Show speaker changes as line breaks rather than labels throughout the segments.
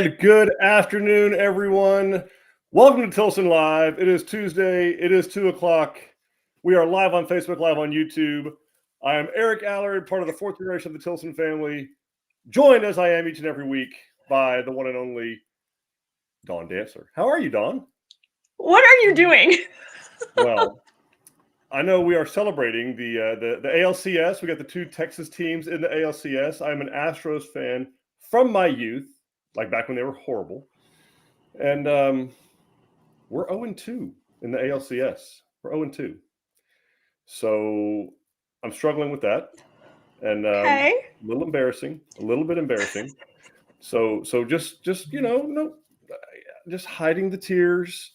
right, good afternoon, everyone. Welcome to Tilson Live. It is Tuesday. It is 2 o'clock. We are live on Facebook, live on YouTube. I am Eric Allard, part of the fourth generation of the Tilson family, joined as I am each and every week by the one and only Dawn Dancer. How are you, Dawn?
What are you doing?
Well, I know we are celebrating the ALCS. We got the two Texas teams in the ALCS. I'm an Astros fan from my youth, like back when they were horrible. And we're 0-2 in the ALCS. We're 0-2. So I'm struggling with that. And
Okay.
a little embarrassing, a little bit embarrassing. So just just hiding the tears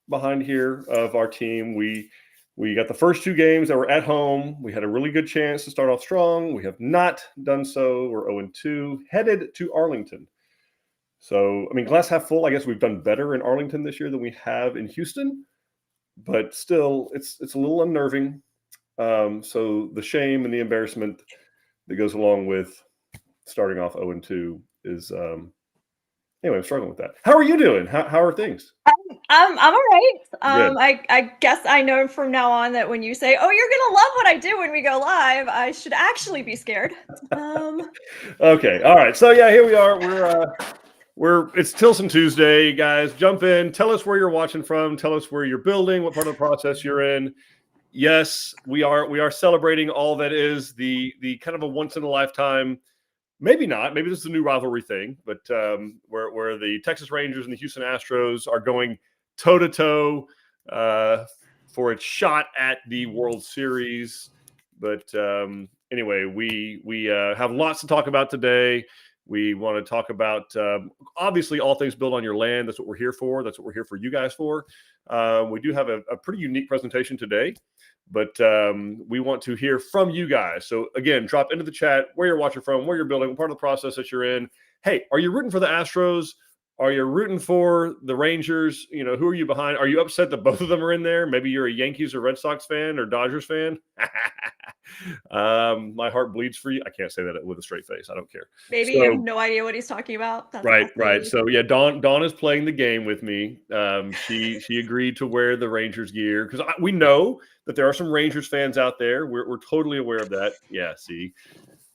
behind here of our team. We got the first two games that were at home. We had a really good chance to start off strong. We have not done so. We're 0-2, headed to Arlington. So, I mean, glass half full. I guess we've done better in Arlington this year than we have in Houston, but still, it's a little unnerving. So the shame and the embarrassment that goes along with starting off 0-2 is anyway. I'm struggling with that. How are you doing? How are things?
I'm all right.
Good.
I guess I know from now on that when you say, "Oh, you're gonna love what I do when we go live," I should actually be scared.
Okay. All right. So yeah, here we are. It's Tilson Tuesday, guys. Jump in. Tell us where you're watching from. Tell us where you're building, what part of the process you're in. Yes, we are celebrating all that is the kind of a once in a lifetime. Maybe not. Maybe this is a new rivalry thing, but where the Texas Rangers and the Houston Astros are going toe to toe for its shot at the World Series. But anyway, we have lots to talk about today. We want to talk about, obviously, all things built on your land. That's what we're here for. That's what we're here for you guys for. We do have a pretty unique presentation today, but we want to hear from you guys. So, again, drop into the chat where you're watching from, where you're building, what part of the process that you're in. Hey, are you rooting for the Astros? Are you rooting for the Rangers? You know, who are you behind? Are you upset that both of them are in there? Maybe you're a Yankees or Red Sox fan or Dodgers fan. My heart bleeds for you. I can't say that with a straight face. I don't care.
Maybe you have no idea what he's talking about. That's
right. So yeah, Dawn is playing the game with me. She agreed to wear the Rangers gear because we know that there are some Rangers fans out there. We're totally aware of that. Yeah, see.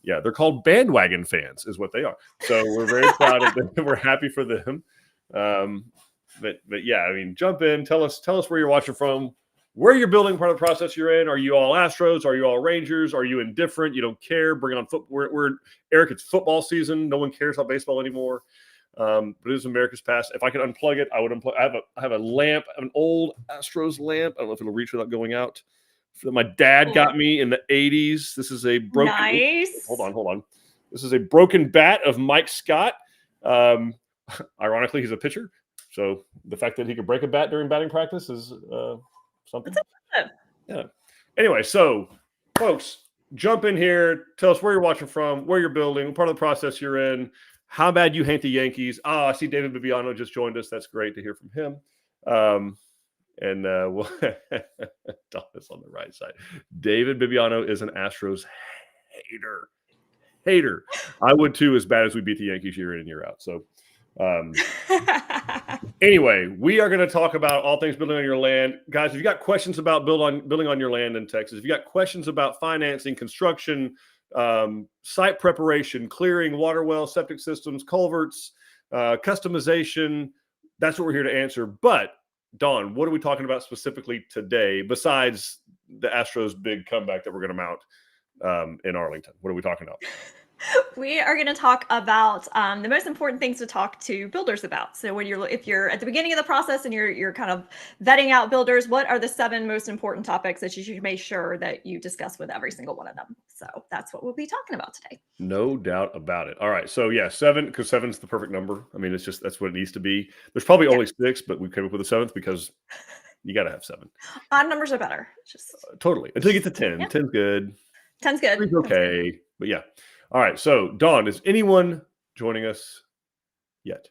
Yeah, they're called bandwagon fans, is what they are. So we're very proud of them. We're happy for them. But yeah, I mean, jump in. Tell us where you're watching from, where you're building, part of the process you're in. Are you all Astros? Are you all Rangers? Are you indifferent? You don't care? Bring on football. We're Eric. It's football season. No one cares about baseball anymore. But it is America's past. If I could unplug it, I would unplug. I have a lamp, an old Astros lamp. I don't know if it'll reach without going out. That my dad got me in the 80s. This is a broken.
Nice.
Hold on. This is a broken bat of Mike Scott. Ironically, he's a pitcher, so the fact that he could break a bat during batting practice is something. Yeah. Anyway, so folks, jump in here. Tell us where you're watching from, where you're building, what part of the process you're in, how bad you hate the Yankees. Oh, I see David Bibiano just joined us. That's great to hear from him. And we'll Don is on the right side. David Bibiano is an Astros hater. I would too, as bad as we beat the Yankees year in and year out. So anyway, we are going to talk about all things building on your land. Guys, if you got questions about building on your land in Texas, if you got questions about financing, construction, site preparation, clearing, water wells, septic systems, culverts, customization, that's what we're here to answer. But Dawn, what are we talking about specifically today besides the Astros' big comeback that we're going to mount in Arlington? What are we talking about?
We are going to talk about the most important things to talk to builders about. So if you're at the beginning of the process and you're kind of vetting out builders, what are the 7 most important topics that you should make sure that you discuss with every single one of them? So that's what we'll be talking about today.
No doubt about it. All right. So yeah, 7, because 7 is the perfect number. I mean, that's what it needs to be. There's probably only 6, but we came up with a 7th because you got to have 7.
Odd numbers are better.
Totally. Until you get to 10. Yeah. 10's good.
10's good.
3's okay. Good. But yeah. All right. So Dawn, is anyone joining us yet?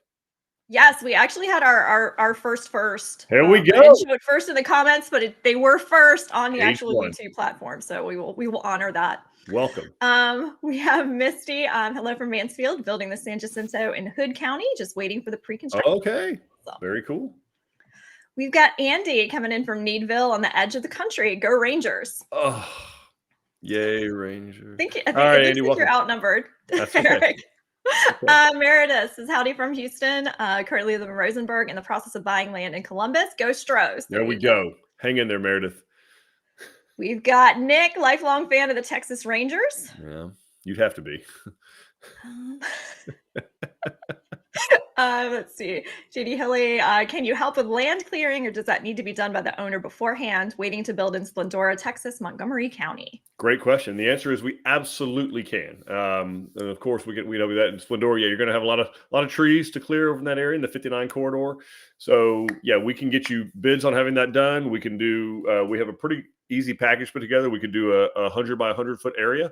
Yes, we actually had our first.
Here we
I
go.
didn't show it first in the comments, but they were first on the
Page
actual
one.
YouTube platform. So we will honor that.
Welcome.
We have Misty. Hello from Mansfield, building the San Jacinto in Hood County, just waiting for the pre-construction.
Okay.
So,
very cool.
We've got Andy coming in from Needville on the edge of the country. Go Rangers.
Oh, yay, Rangers.
I think
All right,
it looks
Andy,
like
welcome.
you're outnumbered.
That's okay.
Meredith says, howdy from Houston. Currently live in Rosenberg, in the process of buying land in Columbus. Go Stros.
There we go. Hang in there, Meredith.
We've got Nick, lifelong fan of the Texas Rangers.
Yeah, you'd have to be.
Let's see. JD Hilly, can you help with land clearing, or does that need to be done by the owner beforehand, waiting to build in Splendora, Texas, Montgomery County?
Great question. The answer is we absolutely can. And of course, we know that in Splendora, yeah, you're going to have a lot of trees to clear over in that area in the 59 corridor. So yeah, we can get you bids on having that done. We can do. We have a pretty easy package put together. We could do a 100 by 100 foot area,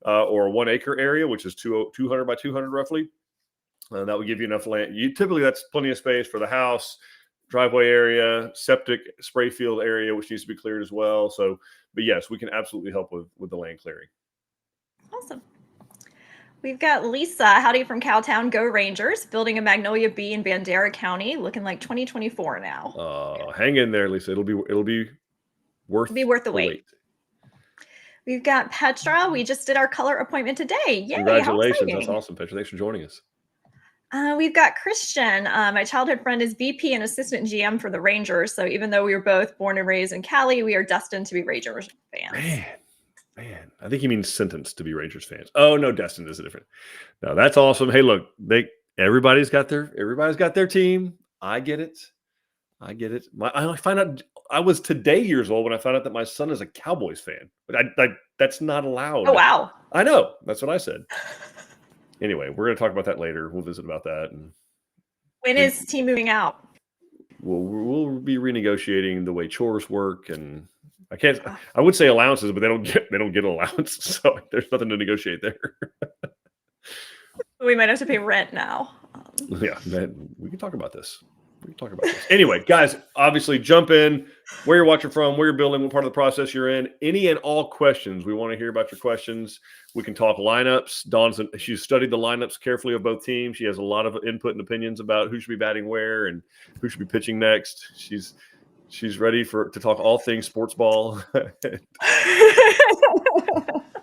or a 1 acre area, which is 200 by 200 roughly. That would give you enough land. Typically, that's plenty of space for the house, driveway area, septic spray field area, which needs to be cleared as well. So, but yes, we can absolutely help with the land clearing.
Awesome. We've got Lisa, howdy from Cowtown, Go Rangers, building a Magnolia B in Bandera County, looking like 2024 now.
Hang in there, Lisa. It'll be worth
the wait. We've got Petra. We just did our color appointment today. Yay!
Congratulations. That's awesome, Petra. Thanks for joining us.
We've got Christian. My childhood friend is VP and assistant GM for the Rangers. So even though we were both born and raised in Cali, we are destined to be Rangers fans.
Man, I think he means sentenced to be Rangers fans. Oh no, destined is a different. No, that's awesome. Hey, look, everybody's got their team. I get it. I find out I was today years old when I found out that my son is a Cowboys fan. But that's not allowed.
Oh wow!
I know. That's what I said. Anyway, we're going to talk about that later. We'll visit about that. And
when is team moving out?
We'll be renegotiating the way chores work, and I would say allowances, but they don't get allowance, so there's nothing to negotiate there.
We might have to pay rent now.
Yeah, we can talk about this. Anyway, guys, obviously jump in where you're watching from, where you're building, what part of the process you're in. Any and all questions. We want to hear about your questions. We can talk lineups. She's studied the lineups carefully of both teams. She has a lot of input and opinions about who should be batting where and who should be pitching next. She's ready to talk all things sports ball.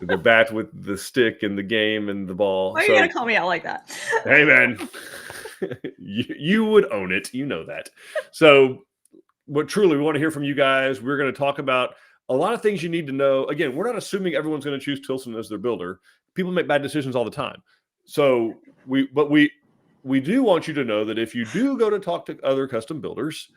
The bat with the stick and the game and the ball.
Why are you going to call me out like that?
Hey, man. You would own it. You know that. So, but truly, we want to hear from you guys. We're going to talk about a lot of things you need to know. Again, we're not assuming everyone's going to choose Tilson as their builder. People make bad decisions all the time. So we do want you to know that if you do go to talk to other custom builders,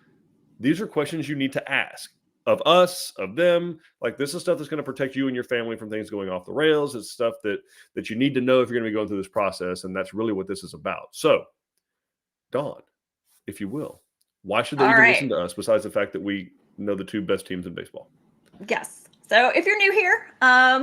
these are questions you need to ask of us, of them. Like, this is stuff that's going to protect you and your family from things going off the rails. It's stuff that you need to know if you're going to be going through this process. And that's really what this is about. So, Dawn, if you will, why should they even listen to us besides the fact that we know the two best teams in baseball?
Yes. So if you're new here,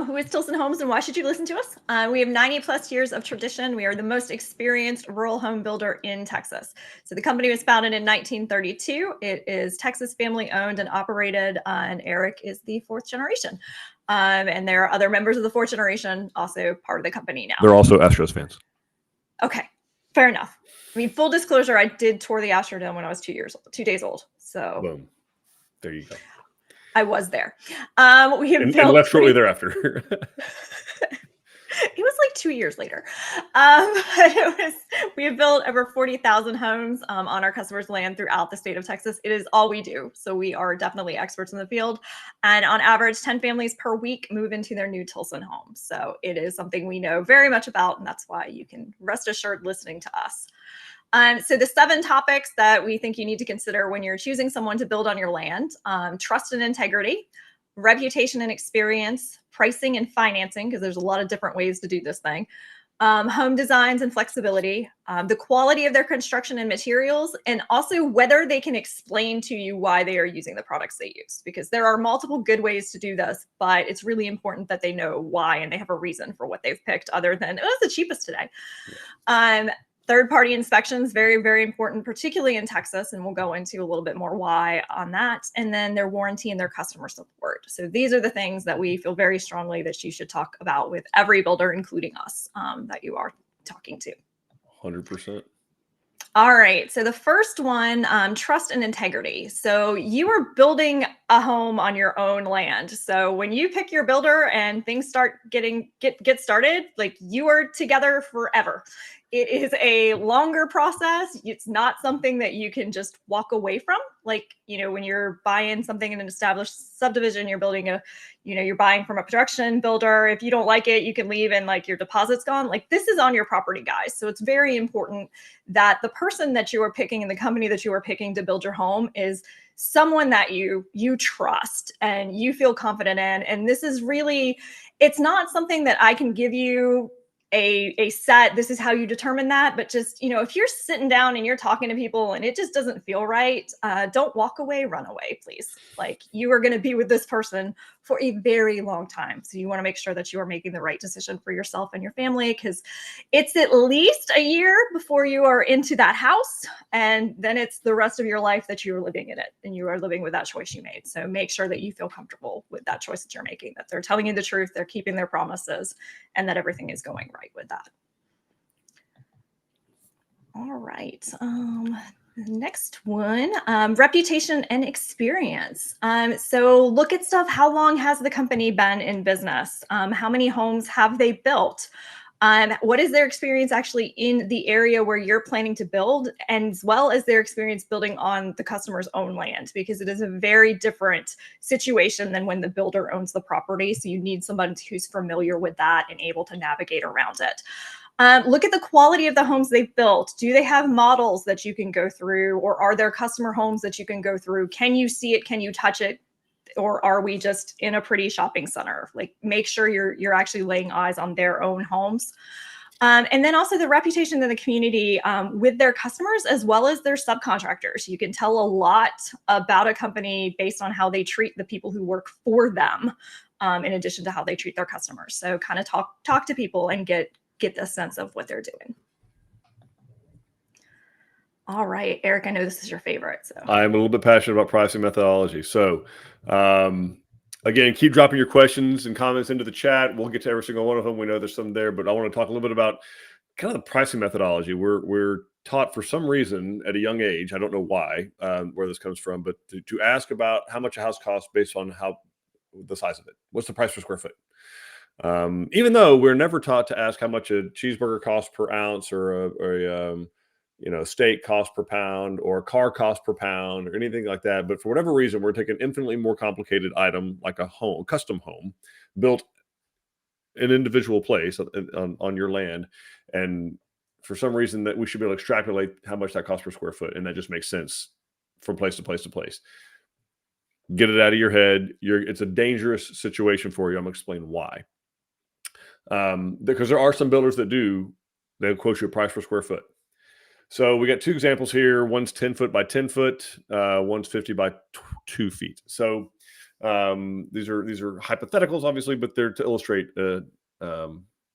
who is Tilson Homes and why should you listen to us? We have 90 plus years of tradition. We are the most experienced rural home builder in Texas. So the company was founded in 1932. It is Texas family owned and operated, and Eric is the fourth generation. And there are other members of the fourth generation also part of the company now.
They're also Astros fans.
Okay, fair enough. I mean, full disclosure, I did tour the Astrodome when I was 2 days old. So
boom, there you go.
I was there. We have
and left shortly thereafter.
It was like 2 years later. We have built over 40,000 homes on our customers' land throughout the state of Texas. It is all we do. So we are definitely experts in the field. And on average, 10 families per week move into their new Tilson home. So it is something we know very much about. And that's why you can rest assured listening to us. So the 7 topics that we think you need to consider when you're choosing someone to build on your land: trust and integrity, reputation and experience, pricing and financing, because there's a lot of different ways to do this thing, home designs and flexibility, the quality of their construction and materials, and also whether they can explain to you why they are using the products they use, because there are multiple good ways to do this, but it's really important that they know why and they have a reason for what they've picked other than, oh, it's the cheapest today. Third-party inspections, very, very important, particularly in Texas, and we'll go into a little bit more why on that. And then their warranty and their customer support. So these are the things that we feel very strongly that you should talk about with every builder, including us, that you are talking to.
100%.
All right. So the first one, trust and integrity. So you are building a home on your own land. So when you pick your builder and things start get started, like you are together forever. It is a longer process. It's not something that you can just walk away from. Like, when you're buying something in an established subdivision, you're building you're buying from a production builder. If you don't like it, you can leave and like your deposit's gone. Like this is on your property, guys. So it's very important that the person that you are picking and the company that you are picking to build your home is someone that you trust and you feel confident in. And this is really, it's not something that I can give you a set, this is how you determine that. But just, if you're sitting down and you're talking to people and it just doesn't feel right, don't walk away, run away, please. Like you are going to be with this person for a very long time. So you want to make sure that you are making the right decision for yourself and your family, because it's at least a year before you are into that house. And then it's the rest of your life that you are living in it and you are living with that choice you made. So make sure that you feel comfortable with that choice that you're making, that they're telling you the truth, they're keeping their promises, and that everything is going right with that. All right. Next one, reputation and experience. So look at stuff. How long has the company been in business? How many homes have they built? What is their experience actually in the area where you're planning to build, and as well as their experience building on the customer's own land, because it is a very different situation than when the builder owns the property. So you need someone who's familiar with that and able to navigate around it. Look at the quality of the homes they've built. Do they have models that you can go through, or are there customer homes that you can go through? Can you see it? Can you touch it? Or are we just in a pretty shopping center? Like make sure you're actually laying eyes on their own homes. And then also the reputation in the community with their customers as well as their subcontractors. You can tell a lot about a company based on how they treat the people who work for them, in addition to how they treat their customers. So kind of talk to people and get the sense of what they're doing. All right, Eric, I know this is your favorite. So
I'm a little bit passionate about pricing methodology. So again, keep dropping your questions and comments into the chat. We'll get to every single one of them. We know there's some there, but I want to talk a little bit about kind of the pricing methodology. We're taught for some reason at a young age, I don't know why, where this comes from, but to ask about how much a house costs based on the size of it. What's the price per square foot? Even though we're never taught to ask how much a cheeseburger costs per ounce, or a steak cost per pound, or a car cost per pound, or anything like that. But for whatever reason, we're taking an infinitely more complicated item like a custom home built in an individual place on your land. And for some reason that we should be able to extrapolate how much that costs per square foot. And that just makes sense from place to place to place. Get it out of your head. It's a dangerous situation for you. I'm going to explain why. Because there are some builders that they'll quote you a price per square foot. So we got two examples here. One's 10 foot by 10 foot. One's 50 by 2 feet. So these are hypotheticals, obviously, but they're to illustrate a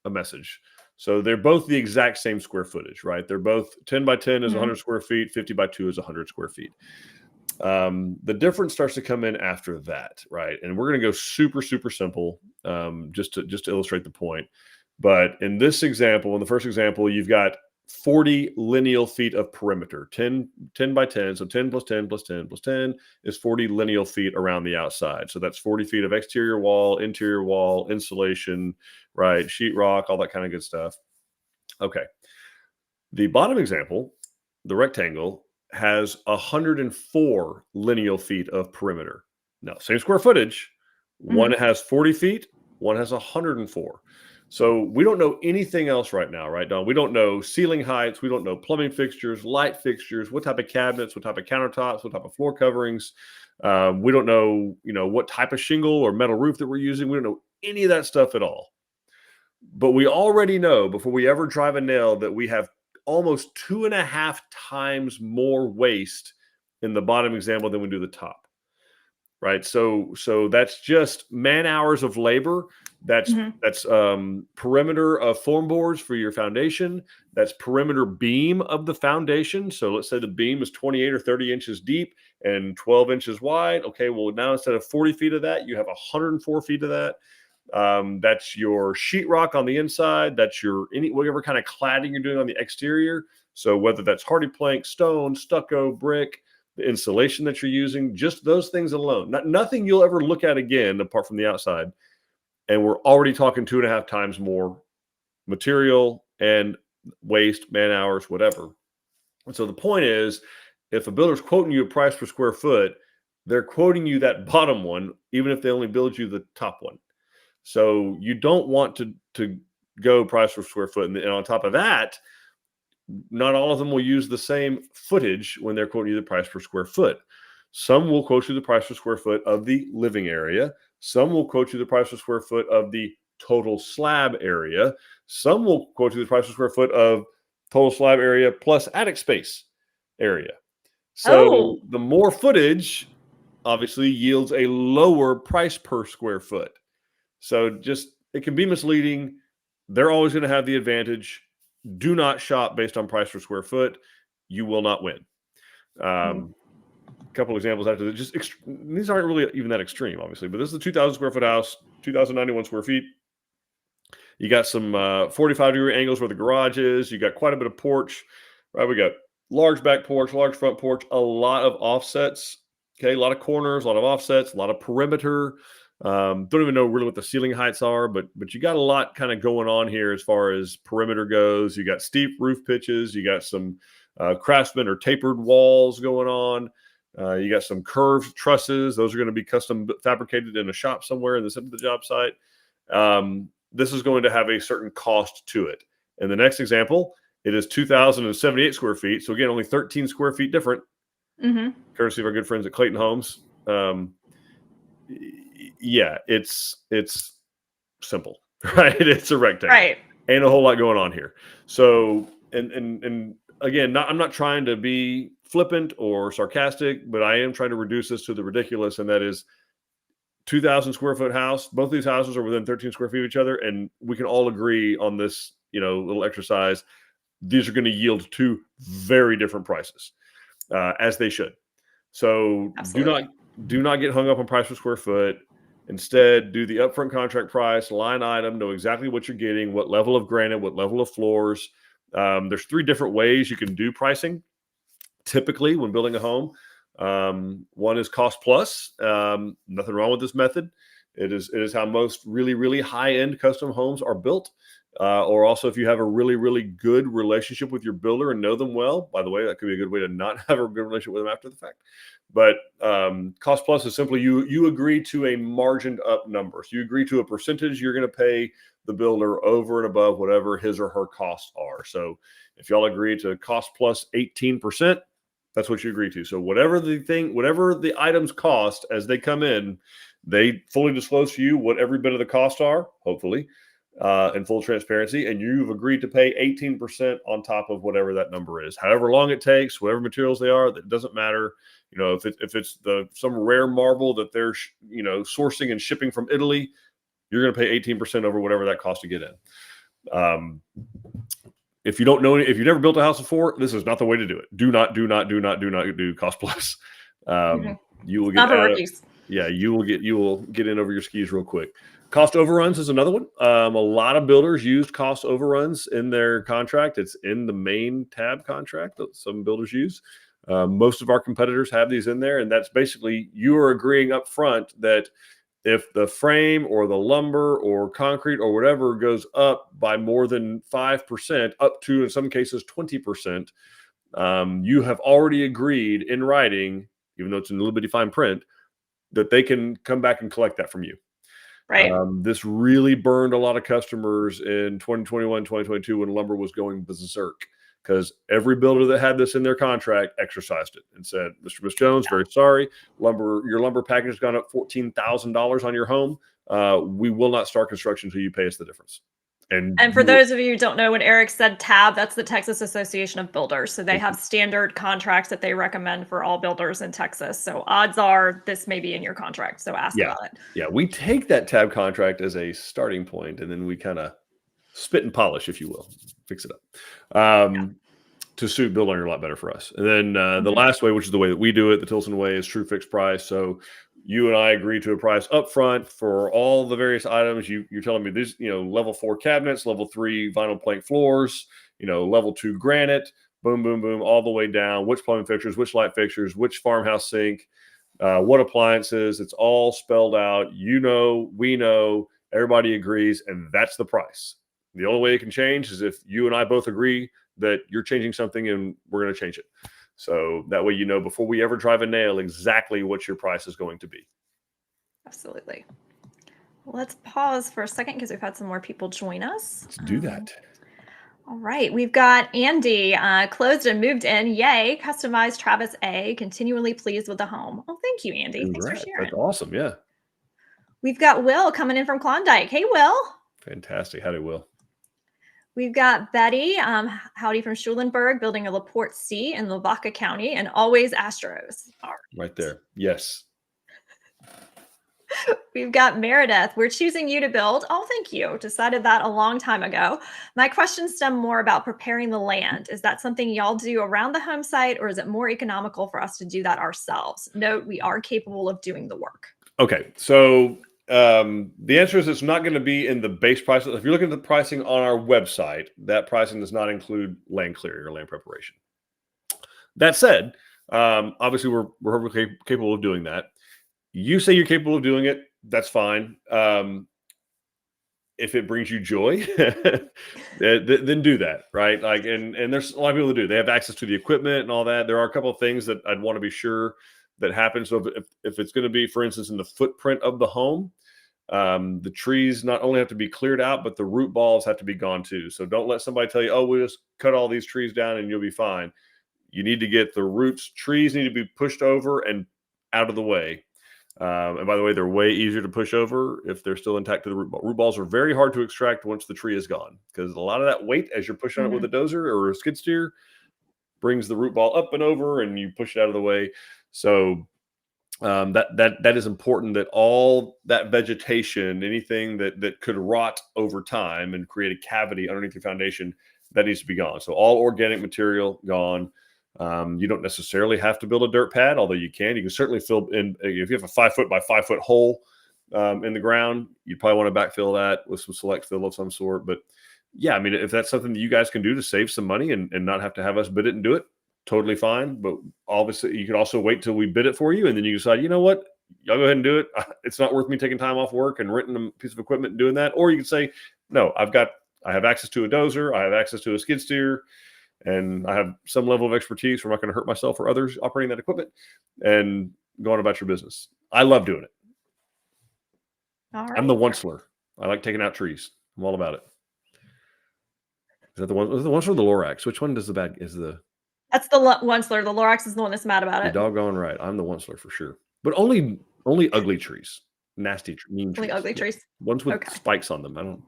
message. So they're both the exact same square footage, right? They're both 10 by 10 is 100 square feet. 50 by 2 is 100 square feet. The difference starts to come in after that, right? And we're going to go super, super simple, just to illustrate the point. But in this example, in the first example, you've got 40 lineal feet of perimeter, 10 by 10. So 10 plus 10 plus 10 plus 10 is 40 lineal feet around the outside. So that's 40 feet of exterior wall, interior wall, insulation, right? Sheetrock, all that kind of good stuff. Okay. The bottom example, the rectangle, has 104 lineal feet of perimeter. Now, same square footage. One has 40 feet, one has 104. So we don't know anything else right now, right, Don? We don't know ceiling heights. We don't know plumbing fixtures, light fixtures, what type of cabinets, what type of countertops, what type of floor coverings. We don't know, what type of shingle or metal roof that we're using. We don't know any of that stuff at all. But we already know before we ever drive a nail that we have almost 2.5 times more waste in the bottom example than we do the top, right? So that's just man hours of labor. That's perimeter of foam boards for your foundation. That's perimeter beam of the foundation. So let's say the beam is 28 or 30 inches deep and 12 inches wide. Okay, well now instead of 40 feet of that, you have 104 feet of that. That's your sheetrock on the inside. That's your whatever kind of cladding you're doing on the exterior. So whether that's hardy plank, stone, stucco, brick, the insulation that you're using, just those things alone, nothing you'll ever look at again apart from the outside. And we're already talking 2.5 times more material and waste, man hours, whatever. And so the point is, if a builder's quoting you a price per square foot, they're quoting you that bottom one, even if they only build you the top one. So you don't want to go price per square foot. And on top of that, not all of them will use the same footage when they're quoting you the price per square foot. Some will quote you the price per square foot of the living area. Some will quote you the price per square foot of the total slab area. Some will quote you the price per square foot of total slab area plus attic space area. So the more footage obviously yields a lower price per square foot. So just, it can be misleading. They're always going to have the advantage. Do not shop based on price per square foot. You will not win. A couple examples after that. Just these aren't really even that extreme, obviously, but this is a 2,000 square foot house, 2,091 square feet. You got some 45-degree angles where the garage is. You got quite a bit of porch, right? We got large back porch, large front porch, a lot of offsets. Okay, a lot of corners, a lot of offsets, a lot of perimeter. Don't even know really what the ceiling heights are, but you got a lot kind of going on here as far as perimeter goes. You got steep roof pitches. You got some craftsman or tapered walls going on. You got some curved trusses. Those are going to be custom fabricated in a shop somewhere in the center of the job site. This is going to have a certain cost to it. In the next example, it is 2,078 square feet. So again, only 13 square feet different. Courtesy of our good friends at Clayton Homes. Yeah, it's simple, right? It's a rectangle, right? Ain't a whole lot going on here. So, and again, I'm not trying to be flippant or sarcastic, but I am trying to reduce this to the ridiculous, and that is 2,000 square foot house. Both of these houses are within 13 square feet of each other, and we can all agree on this, little exercise. These are going to yield two very different prices, as they should. So do not get hung up on price per square foot. Instead, do the upfront contract price, line item, know exactly what you're getting, what level of granite, what level of floors. There's 3 different ways you can do pricing. Typically, when building a home, one is cost plus. Nothing wrong with this method. It is how most really, really high-end custom homes are built. Or also, if you have a really, really good relationship with your builder and know them well, by the way, that could be a good way to not have a good relationship with them after the fact. But cost plus is simply you agree to a margined up number. So you agree to a percentage you're going to pay the builder over and above whatever his or her costs are. So if y'all agree to cost plus 18%, that's what you agree to. So whatever the items cost as they come in, they fully disclose to you what every bit of the costs are, hopefully, in full transparency, and you've agreed to pay 18% on top of whatever that number is. However long it takes, whatever materials they are, that doesn't matter. If it's some rare marble that they're sourcing and shipping from Italy, you're going to pay 18% over whatever that costs to get in. If you don't know, if you've never built a house before, this is not the way to do it. Do not do cost plus. You will get you will get in over your skis real quick. Cost overruns is another one. A lot of builders used cost overruns in their contract. It's in the main tab contract that some builders use. Most of our competitors have these in there, and that's basically you are agreeing up front that if the frame or the lumber or concrete or whatever goes up by more than 5%, up to in some cases 20%, you have already agreed in writing, even though it's in a little bitty fine print, that they can come back and collect that from you. Right. This really burned a lot of customers in 2021, 2022 when lumber was going berserk, because every builder that had this in their contract exercised it and said, Mr. Miss Jones, very sorry, your lumber package has gone up $14,000 on your home. We will not start construction until you pay us the difference.
And for those of you who don't know, when Eric said TAB, that's the Texas Association of Builders. So they have standard contracts that they recommend for all builders in Texas. So odds are this may be in your contract. So ask about it.
Yeah, we take that TAB contract as a starting point, and then we kind of spit and polish, if you will, fix it up to suit build owner a lot better for us. And then the last way, which is the way that we do it, the Tilson way, is true fixed price. So you and I agree to a price up front for all the various items. You're telling me these, level 4 cabinets, level 3 vinyl plank floors, level 2 granite, boom, boom, boom, all the way down. Which plumbing fixtures, which light fixtures, which farmhouse sink, what appliances. It's all spelled out. We know, everybody agrees, and that's the price. The only way it can change is if you and I both agree that you're changing something and we're going to change it. So that way, before we ever drive a nail, exactly what your price is going to be.
Absolutely. Let's pause for a second because we've had some more people join us.
Let's do that.
All right. We've got Andy, closed and moved in. Yay. Customized Travis A. Continually pleased with the home. Oh, thank you, Andy. Thanks for sharing.
That's awesome. Yeah.
We've got Will coming in from Klondike. Hey, Will.
Fantastic. Howdy, Will.
We've got Betty, howdy from Schulenburg, building a LaPorte C in Lavaca County, and always Astros.
Right there. Yes.
We've got Meredith. We're choosing you to build. Oh, thank you. Decided that a long time ago. My questions stem more about preparing the land. Is that something y'all do around the home site, or is it more economical for us to do that ourselves? Note, we are capable of doing the work.
Okay. So the answer is it's not going to be in the base price. If you're looking at the pricing on our website, that pricing does not include land clearing or land preparation. That said, obviously we're capable of doing that. You say you're capable of doing it, that's fine. If it brings you joy, then do that, right? Like, and there's a lot of people that do. They have access to the equipment and all that. There are a couple of things that I'd want to be sure that happens. So if it's going to be, for instance, in the footprint of the home, the trees not only have to be cleared out, but the root balls have to be gone too. So don't let somebody tell you, oh, we'll just cut all these trees down and you'll be fine. You need to get the roots. Trees need to be pushed over and out of the way. And by the way, they're way easier to push over if they're still intact to the root ball. Root balls are very hard to extract once the tree is gone, because a lot of that weight as you're pushing it with a dozer or a skid steer brings the root ball up and over, and you push it out of the way. So that is important, that all that vegetation, anything that could rot over time and create a cavity underneath your foundation, that needs to be gone. So all organic material gone. You don't necessarily have to build a dirt pad, although you can certainly fill in. If you have a 5 foot by 5 foot hole in the ground, you'd probably want to backfill that with some select fill of some sort. But yeah, I mean, if that's something that you guys can do to save some money and not have to have us bid it and do it, totally fine. But obviously you could also wait till we bid it for you, and then you decide, you know what, y'all go ahead and do it. It's not worth me taking time off work and renting a piece of equipment and doing that. Or you could say, no, I have access to a dozer, I have access to a skid steer, and I have some level of expertise where I'm not going to hurt myself or others operating that equipment, and go on about your business. I love doing it.
All right.
I'm the onceler. I like taking out trees. I'm all about it. Is that the one? Is the onceler or the Lorax? Which one does the bad? That's
the onceler. The Lorax is the one that's mad about it.
You're doggone right. I'm the onceler for sure. But only ugly trees, nasty, mean trees.
Only ugly trees.
Ones with spikes on them. I don't.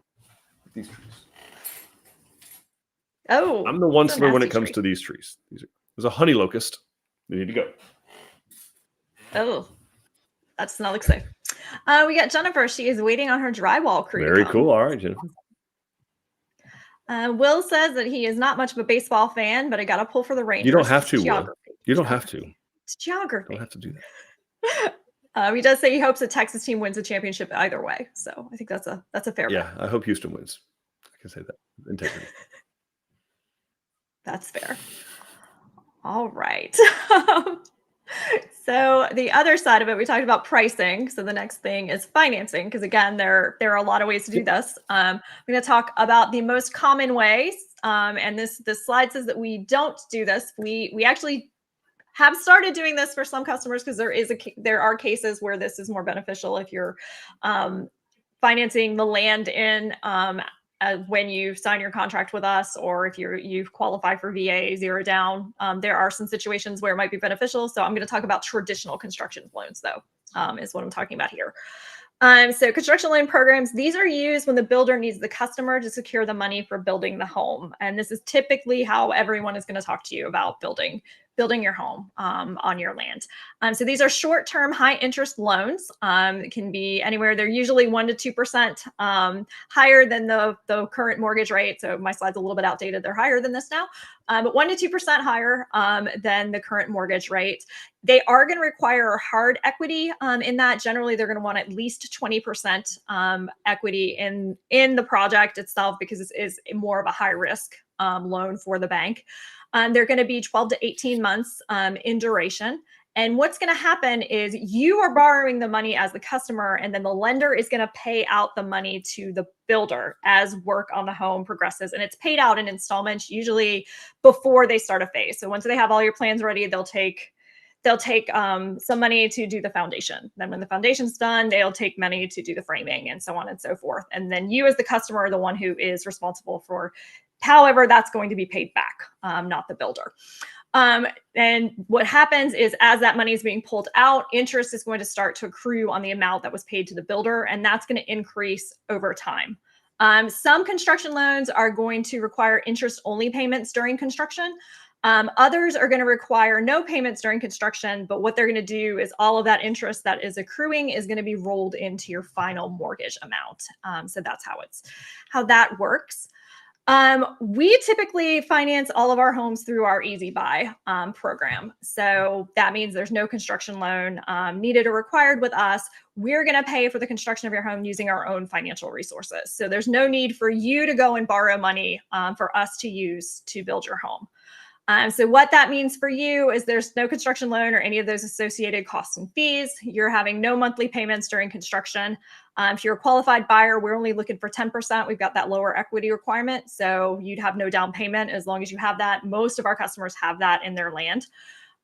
These trees.
Oh,
I'm the onceler when it comes to these trees. There's a honey locust. They need to go.
Oh, that does not look safe. We got Jennifer. She is waiting on her drywall crew.
Very cool. All right, Jennifer.
Will says that he is not much of a baseball fan, but I got to pull for the Rangers.
You don't have to, Will. You don't have to.
It's geography.
You don't have to do that.
He does say he hopes the Texas team wins the championship either way. So I think that's a fair bet.
Yeah, I hope Houston wins. I can say that. Integrity.
That's fair. All right. So the other side of it, we talked about pricing. So the next thing is financing, because again, there are a lot of ways to do this. I'm going to talk about the most common ways. And this slide says that we don't do this. We actually have started doing this for some customers, because there are cases where this is more beneficial if you're financing the land in when you sign your contract with us, or if you qualify for VA 0 down. There are some situations where it might be beneficial. So I'm going to talk about traditional construction loans, though, is what I'm talking about here. So construction loan programs, these are used when the builder needs the customer to secure the money for building the home. And this is typically how everyone is going to talk to you about building your home on your land. So these are short-term, high-interest loans. It can be anywhere. They're usually 1% to 2% higher than the current mortgage rate. So my slide's a little bit outdated. They're higher than this now, but 1% to 2% higher than the current mortgage rate. They are going to require hard equity in that. Generally, they're going to want at least 20% equity in the project itself, because this is more of a high-risk loan for the bank. They're going to be 12 to 18 months in duration. And what's going to happen is you are borrowing the money as the customer, and then the lender is going to pay out the money to the builder as work on the home progresses. And it's paid out in installments, usually before they start a phase. So once they have all your plans ready, they'll take some money to do the foundation. Then when the foundation's done, they'll take money to do the framing and so on and so forth. And then you as the customer are the one who is responsible for however that's going to be paid back, not the builder. And what happens is, as that money is being pulled out, interest is going to start to accrue on the amount that was paid to the builder, and that's going to increase over time. Some construction loans are going to require interest-only payments during construction. Others are going to require no payments during construction, but what they're going to do is all of that interest that is accruing is going to be rolled into your final mortgage amount. So that's how that works. We typically finance all of our homes through our Easy Buy program. So that means there's no construction loan needed or required with us. We're going to pay for the construction of your home using our own financial resources. So there's no need for you to go and borrow money for us to use to build your home. So what that means for you is there's no construction loan or any of those associated costs and fees. You're having no monthly payments during construction. If you're a qualified buyer, we're only looking for 10%. We've got that lower equity requirement. So you'd have no down payment as long as you have that. Most of our customers have that in their land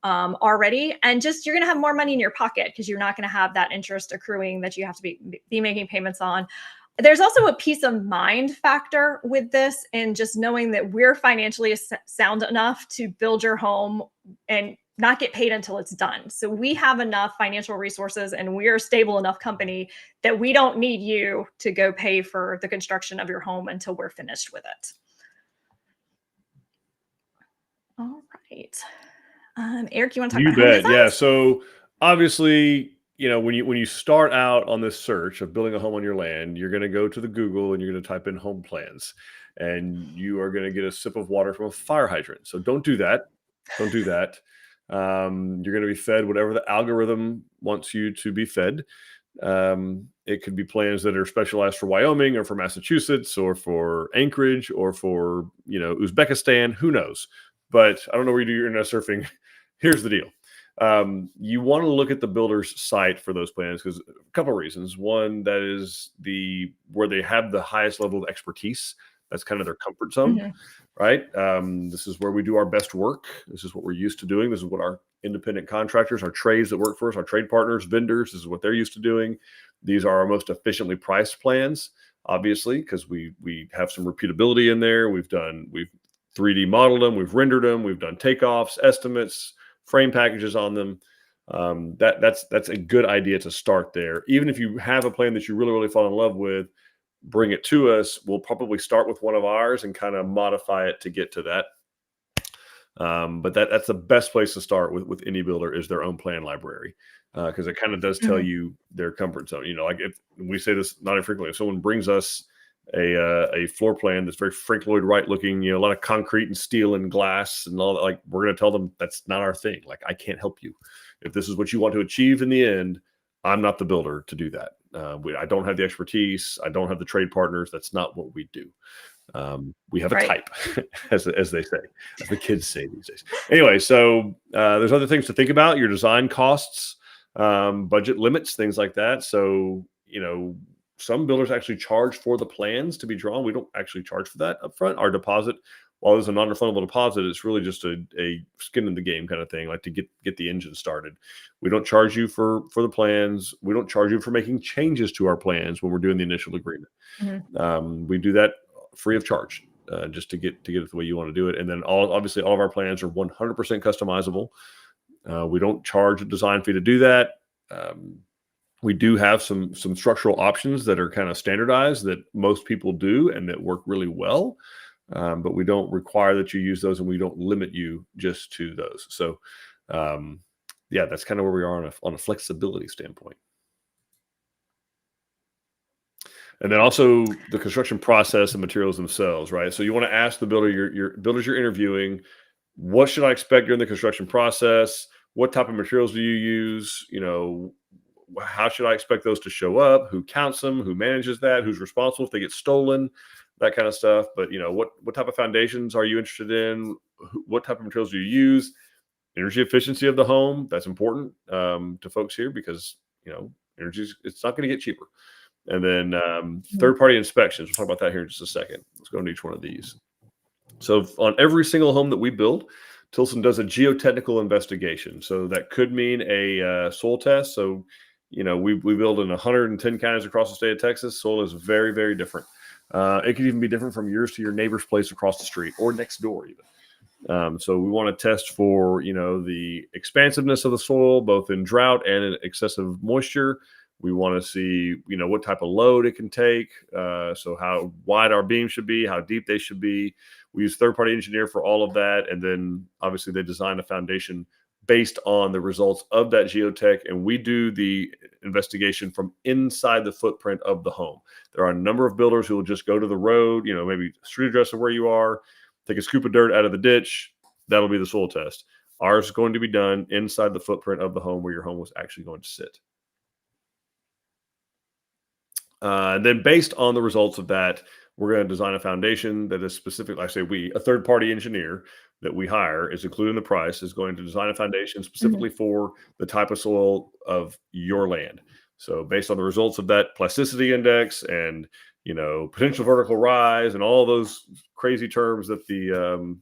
already. And just, you're going to have more money in your pocket because you're not going to have that interest accruing that you have to be making payments on. There's also a peace of mind factor with this, and just knowing that we're financially sound enough to build your home and not get paid until it's done. So we have enough financial resources, and we're a stable enough company that we don't need you to go pay for the construction of your home until we're finished with it. All right. Eric, you want to talk about home designs?
Yeah. So obviously, when you start out on this search of building a home on your land, you're going to go to the Google and you're going to type in home plans, and you are going to get a sip of water from a fire hydrant. So don't do that. Don't do that. You're going to be fed whatever the algorithm wants you to be fed. It could be plans that are specialized for Wyoming or for Massachusetts or for Anchorage or for, Uzbekistan, who knows? But I don't know where you do your internet surfing. Here's the deal. You want to look at the builder's site for those plans because a couple of reasons. One, that is where they have the highest level of expertise. That's kind of their comfort zone, right? This is where we do our best work. This is what we're used to doing. This is what our independent contractors, our trades that work for us, our trade partners, vendors, this is what they're used to doing. These are our most efficiently priced plans, obviously, because we have some repeatability in there. We've 3D modeled them, we've rendered them, we've done takeoffs, estimates, frame packages on them. That's a good idea to start there. Even if you have a plan that you really, really fall in love with, bring it to us. We'll probably start with one of ours and kind of modify it to get to that. But that's the best place to start with any builder is their own plan library, because it kind of does tell you their comfort zone. Like if we say this not infrequently, if someone brings us a floor plan that's very Frank Lloyd Wright looking, a lot of concrete and steel and glass and all that, like we're going to tell them that's not our thing. Like, I can't help you. If this is what you want to achieve in the end, I'm not the builder to do that. I don't have the expertise. I don't have the trade partners. That's not what we do. We have a type, as they say, as the kids say these days. Anyway, so there's other things to think about, your design costs, budget limits, things like that. So, some builders actually charge for the plans to be drawn. We don't actually charge for that up front. Our deposit, while there's a non-refundable deposit, it's really just a skin in the game kind of thing, like to get the engine started. We don't charge you for the plans. We don't charge you for making changes to our plans when we're doing the initial agreement. We do that free of charge, just to get it the way you want to do it. And then obviously all of our plans are 100% customizable. We don't charge a design fee to do that. We do have some structural options that are kind of standardized that most people do and that work really well, but we don't require that you use those, and we don't limit you just to those. So, yeah, that's kind of where we are on a flexibility standpoint. And then also the construction process and materials themselves, right? So you want to ask the builder, your builders you're interviewing, what should I expect during the construction process? What type of materials do you use? How should I expect those to show up? Who counts them? Who manages that? Who's responsible if they get stolen? That kind of stuff. But what type of foundations are you interested in? What type of materials do you use? Energy efficiency of the home, that's important to folks here, because energy, it's not going to get cheaper. And then third-party inspections. We'll talk about that here in just a second. Let's go into each one of these. So on every single home that we build, Tilson does a geotechnical investigation. So that could mean a soil test. So, we build in 110 counties across the state of Texas. Soil is very, very different. It could even be different from yours to your neighbor's place across the street or next door even. So we want to test for, the expansiveness of the soil, both in drought and in excessive moisture. We want to see, what type of load it can take. So how wide our beams should be, how deep they should be. We use third-party engineer for all of that. And then obviously they design a foundation based on the results of that geotech. And we do the investigation from inside the footprint of the home. There are a number of builders who will just go to the road, maybe street address of where you are, take a scoop of dirt out of the ditch. That'll be the soil test. Ours is going to be done inside the footprint of the home where your home was actually going to sit. And then based on the results of that, we're going to design a foundation that is specific. Like I say, a third-party engineer that we hire is included in the price, is going to design a foundation specifically for the type of soil of your land. So based on the results of that plasticity index and, potential vertical rise and all those crazy terms that the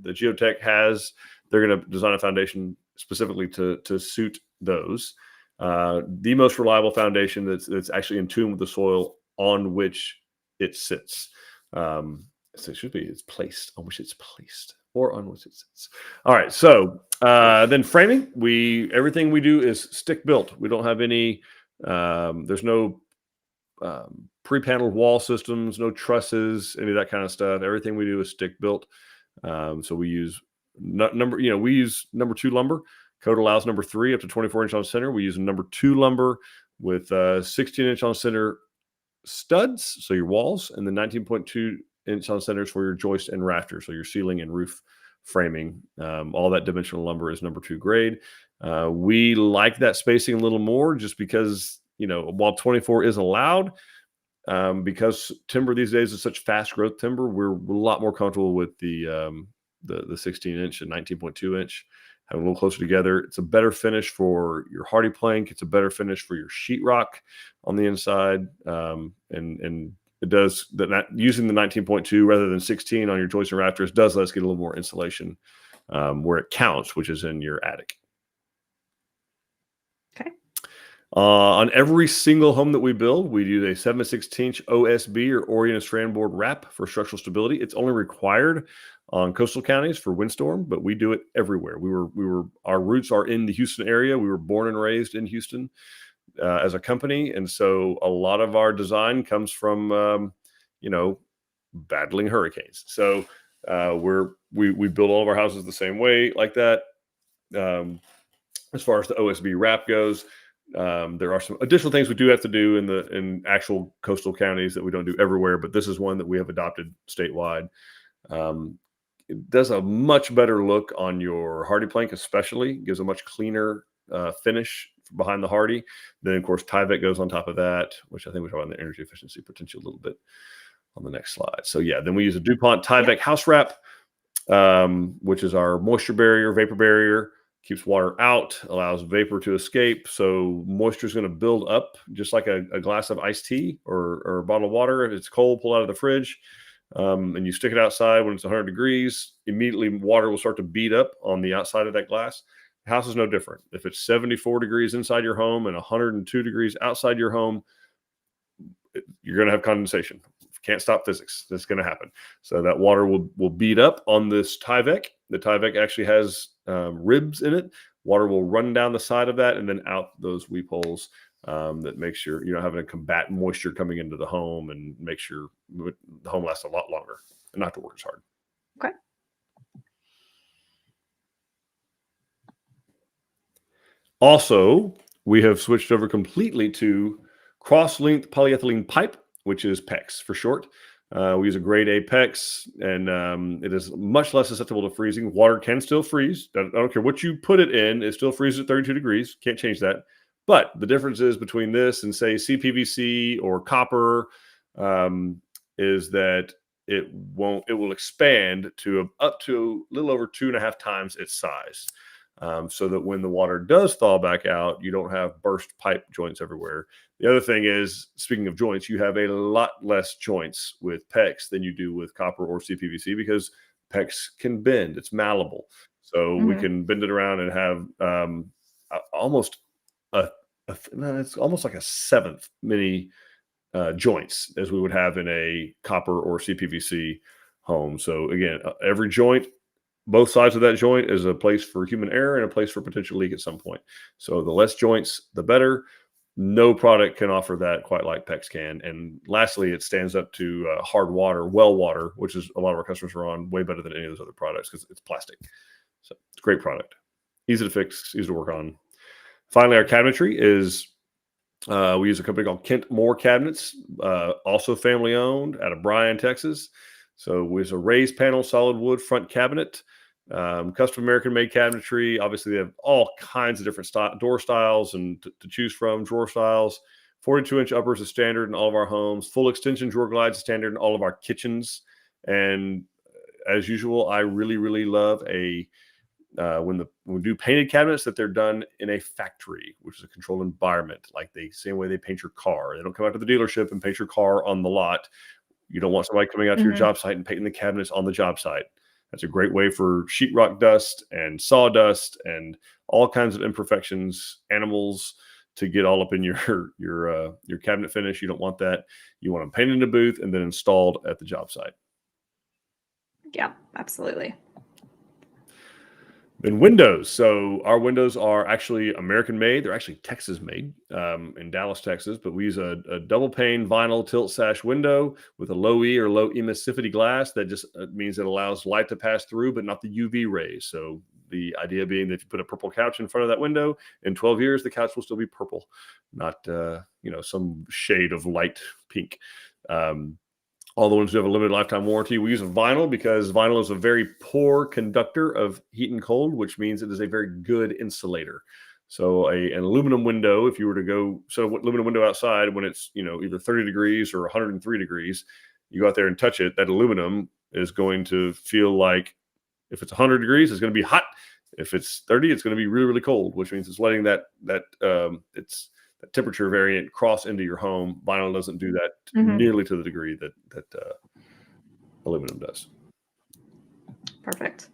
geotech has, they're going to design a foundation specifically to suit those. The most reliable foundation that's actually in tune with the soil on which it sits. So it should be, it's placed on which it's placed, or on which it sits. All right. So then framing, everything we do is stick built. We don't have any, there's no pre-paneled wall systems, no trusses, any of that kind of stuff. Everything we do is stick built. So we use we use number 2 lumber. Code allows number 3 up to 24 inch on center. We use number 2 lumber with 16 inch on center studs, so your walls, and the 19.2 inch on centers for your joist and rafters, so your ceiling and roof framing. All that dimensional lumber is number 2 grade. We like that spacing a little more just because, while 24 is allowed, because timber these days is such fast growth timber, we're a lot more comfortable with the 16 inch and 19.2 inch. A little closer together. It's a better finish for your HardiePlank. It's a better finish for your sheetrock on the inside. And it does that, using the 19.2 rather than 16 on your joists and rafters does let us get a little more insulation where it counts, which is in your attic.
Okay.
On every single home that we build, we do a 7/16 OSB or oriented strand board wrap for structural stability. It's only required on coastal counties for windstorm, but we do it everywhere. Our roots are in the Houston area. We were born and raised in Houston as a company. And so a lot of our design comes from, battling hurricanes. So we build all of our houses the same way like that. As far as the OSB wrap goes, there are some additional things we do have to do in actual coastal counties that we don't do everywhere, but this is one that we have adopted statewide. It does a much better look on your HardiePlank, especially. It gives a much cleaner finish behind the Hardie. Then, of course, Tyvek goes on top of that, which I think we talk about the energy efficiency potential a little bit on the next slide. So, yeah, then we use a DuPont Tyvek Housewrap, which is our moisture barrier, vapor barrier, keeps water out, allows vapor to escape. So moisture is going to build up just like a glass of iced tea or a bottle of water. If it's cold, pull out of the fridge. And you stick it outside when it's 100 degrees, immediately water will start to beat up on the outside of that glass. The house is no different. If it's 74 degrees inside your home and 102 degrees outside your home, you're going to have condensation. Can't stop physics. That's going to happen. So that water will beat up on this Tyvek. The Tyvek actually has ribs in it. Water will run down the side of that and then out those weep holes. that makes sure you're not having to combat moisture coming into the home and makes sure the home lasts a lot longer and not to work as hard.
Okay.
Also, we have switched over completely to cross-linked polyethylene pipe, which is PEX for short. We use a grade A PEX, and it is much less susceptible to freezing. Water can still freeze. I don't care what you put it in; it still freezes at 32 degrees. Can't change that. But the difference is between this and say CPVC or copper is that it will expand to up to a little over 2.5 times its size. So that when the water does thaw back out, you don't have burst pipe joints everywhere. The other thing is, speaking of joints, you have a lot less joints with PEX than you do with copper or CPVC because PEX can bend. It's malleable. So we can bend it around and have almost it's almost like a seventh many joints as we would have in a copper or CPVC home. So again, every joint, both sides of that joint is a place for human error and a place for potential leak at some point. So the less joints, the better. No product can offer that quite like PEX can. And lastly, it stands up to hard water, well water, which is a lot of our customers are on way better than any of those other products because it's plastic. So it's a great product. Easy to fix, easy to work on. Finally, our cabinetry is we use a company called Kent Moore Cabinets, also family owned out of Bryan, Texas. So we use a raised panel, solid wood front cabinet, custom American made cabinetry. Obviously, they have all kinds of different door styles and to choose from, drawer styles. 42-inch uppers is standard in all of our homes. Full extension drawer glides is standard in all of our kitchens. And as usual, I really, really love when we do painted cabinets that they're done in a factory, which is a controlled environment, like the same way they paint your car. They don't come out to the dealership and paint your car on the lot. You don't want somebody coming out to your job site and painting the cabinets on the job site. That's a great way for sheetrock dust and sawdust and all kinds of imperfections, animals to get all up in your cabinet finish. You don't want that. You want them painted in a booth and then installed at the job site.
Yeah, absolutely.
Then windows. So our windows are actually American made. They're actually Texas made in Dallas, Texas. But we use a double pane vinyl tilt sash window with a low E or low emissivity glass. That just means it allows light to pass through, but not the UV rays. So the idea being that if you put a purple couch in front of that window, in 12 years, the couch will still be purple, not some shade of light pink. All the ones who have a limited lifetime warranty. We use a vinyl because vinyl is a very poor conductor of heat and cold, which means it is a very good insulator. So an aluminum window, if you were to go set an aluminum window outside when it's either 30 degrees or 103 degrees, you go out there and touch it, that aluminum is going to feel like if it's 100 degrees, it's going to be hot. If it's 30, it's going to be really, really cold, which means it's letting that temperature variant cross into your home. Vinyl doesn't do that nearly to the degree that aluminum does.
Perfect.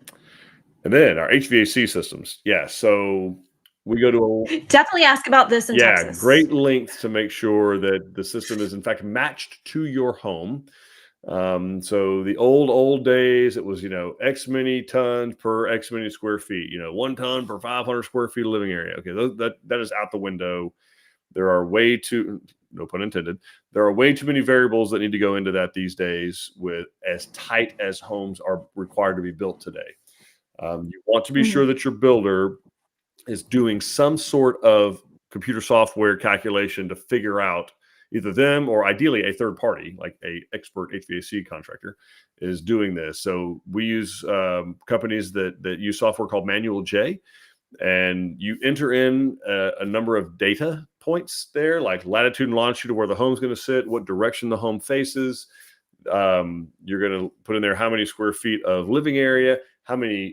And then our HVAC systems. Yeah. So we go to
definitely ask about this in Texas.
Great lengths to make sure that the system is in fact matched to your home. So the old days, it was, X many tons per X many square feet, 1 ton per 500 square feet of living area. Okay. That is out the window. There are no pun intended, there are way too many variables that need to go into that these days with as tight as homes are required to be built today. You want to be sure that your builder is doing some sort of computer software calculation to figure out either them or ideally a third party, like a expert HVAC contractor is doing this. So we use companies that use software called Manual J. And you enter in a number of data points there, like latitude and longitude of where the home's going to sit, what direction the home faces. You're going to put in there how many square feet of living area,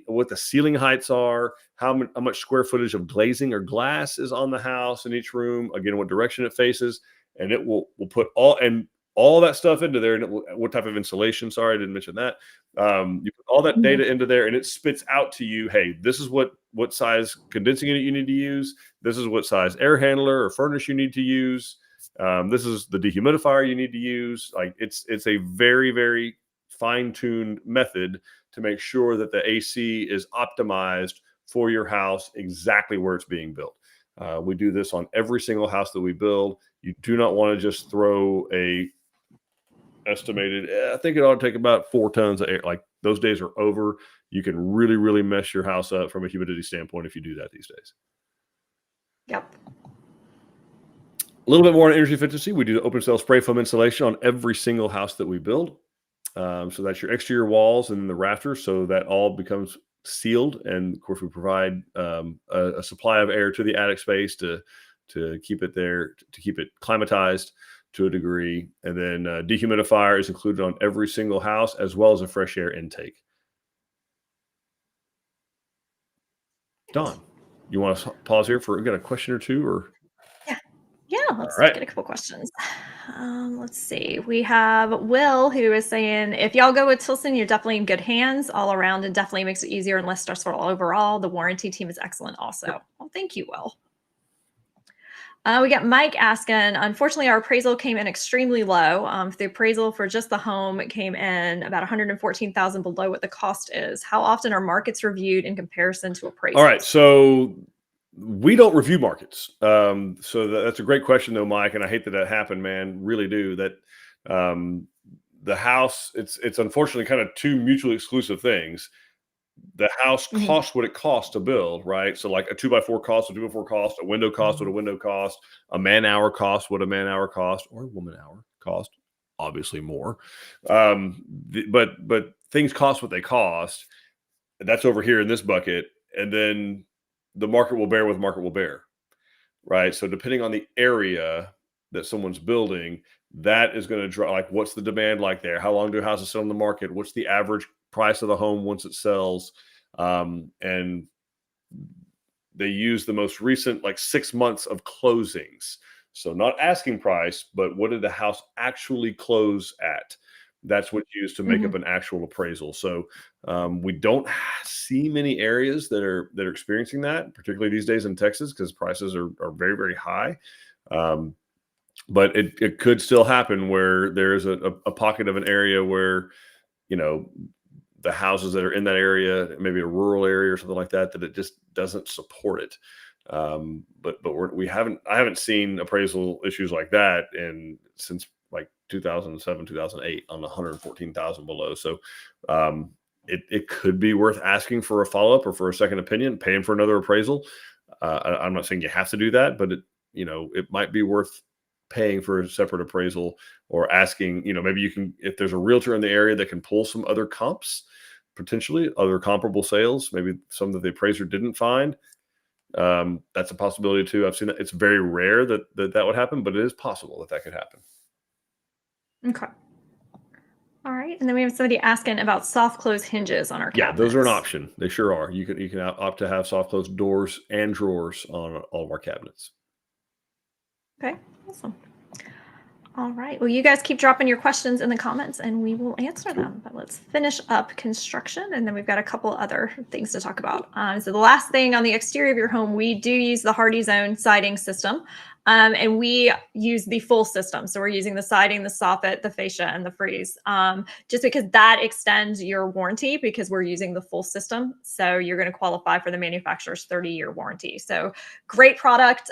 what the ceiling heights are, how much square footage of glazing or glass is on the house in each room. Again, what direction it faces, and it will put all that stuff into there, and what type of insulation. Sorry, I didn't mention that. You put all that data into there, and it spits out to you, hey, this is what size condensing unit you need to use. This is what size air handler or furnace you need to use. This is the dehumidifier you need to use. Like it's a very, very fine-tuned method to make sure that the AC is optimized for your house exactly where it's being built. We do this on every single house that we build. You do not want to just throw a estimated, I think it ought to take about 4 tons of air. Like, those days are over. You can really, really mess your house up from a humidity standpoint if you do that these days.
Yep.
A little bit more on energy efficiency. We do open cell spray foam insulation on every single house that we build. So that's your exterior walls and the rafters. So that all becomes sealed. And of course, we provide a supply of air to the attic space to keep it there, to keep it climatized to a degree. And then dehumidifier is included on every single house, as well as a fresh air intake. Don, you want to pause here for, we got a question or two, or?
Yeah, let's get a couple questions. Let's see. We have Will, who is saying, if y'all go with Tilson, you're definitely in good hands all around, and definitely makes it easier and less stressful overall. The warranty team is excellent also. Well, thank you, Will. We got Mike asking, unfortunately, our appraisal came in extremely low. The appraisal for just the home came in about $114,000 below what the cost is. How often are markets reviewed in comparison to appraisals?
All right, so we don't review markets. So that's a great question, though, Mike. And I hate that happened, man. Really do. That the house, it's unfortunately kind of two mutually exclusive things. The house costs what it costs to build, right? So like a 2x4 cost, a 2x4 cost, a window cost, what a window cost, a man hour cost, what a man hour cost, or a woman hour cost, obviously more. But things cost what they cost. That's over here in this bucket. And then the market will bear what the market will bear, right? So depending on the area that someone's building, that is going to draw, like, what's the demand like there? How long do houses sit on the market? What's the average price of the home once it sells? And they use the most recent, like, 6 months of closings. So not asking price, but what did the house actually close at? That's what's used to make up an actual appraisal. So we don't see many areas that are experiencing that, particularly these days in Texas, because prices are very, very high. But it could still happen where there's a pocket of an area where, you know, the houses that are in that area, maybe a rural area or something like that, that it just doesn't support it. But I haven't seen appraisal issues like that since like 2007, 2008 on 114,000 below. So it could be worth asking for a follow-up or for a second opinion, paying for another appraisal. I'm not saying you have to do that, but it might be worth paying for a separate appraisal, or asking, maybe you can, if there's a realtor in the area that can pull some other comps, potentially other comparable sales, maybe some that the appraiser didn't find. That's a possibility too. I've seen that. It's very rare that would happen, but it is possible that could happen.
Okay. All right. And then we have somebody asking about soft close hinges on our cabinets.
Yeah, those are an option. They sure are. You can opt to have soft close doors and drawers on all of our cabinets.
Okay, awesome. All right. Well, you guys keep dropping your questions in the comments and we will answer them. But let's finish up construction, and then we've got a couple other things to talk about. So the last thing, on the exterior of your home, we do use the HardieZone siding system. And we use the full system. So we're using the siding, the soffit, the fascia, and the frieze, just because that extends your warranty, because we're using the full system. So you're going to qualify for the manufacturer's 30-year warranty. So great product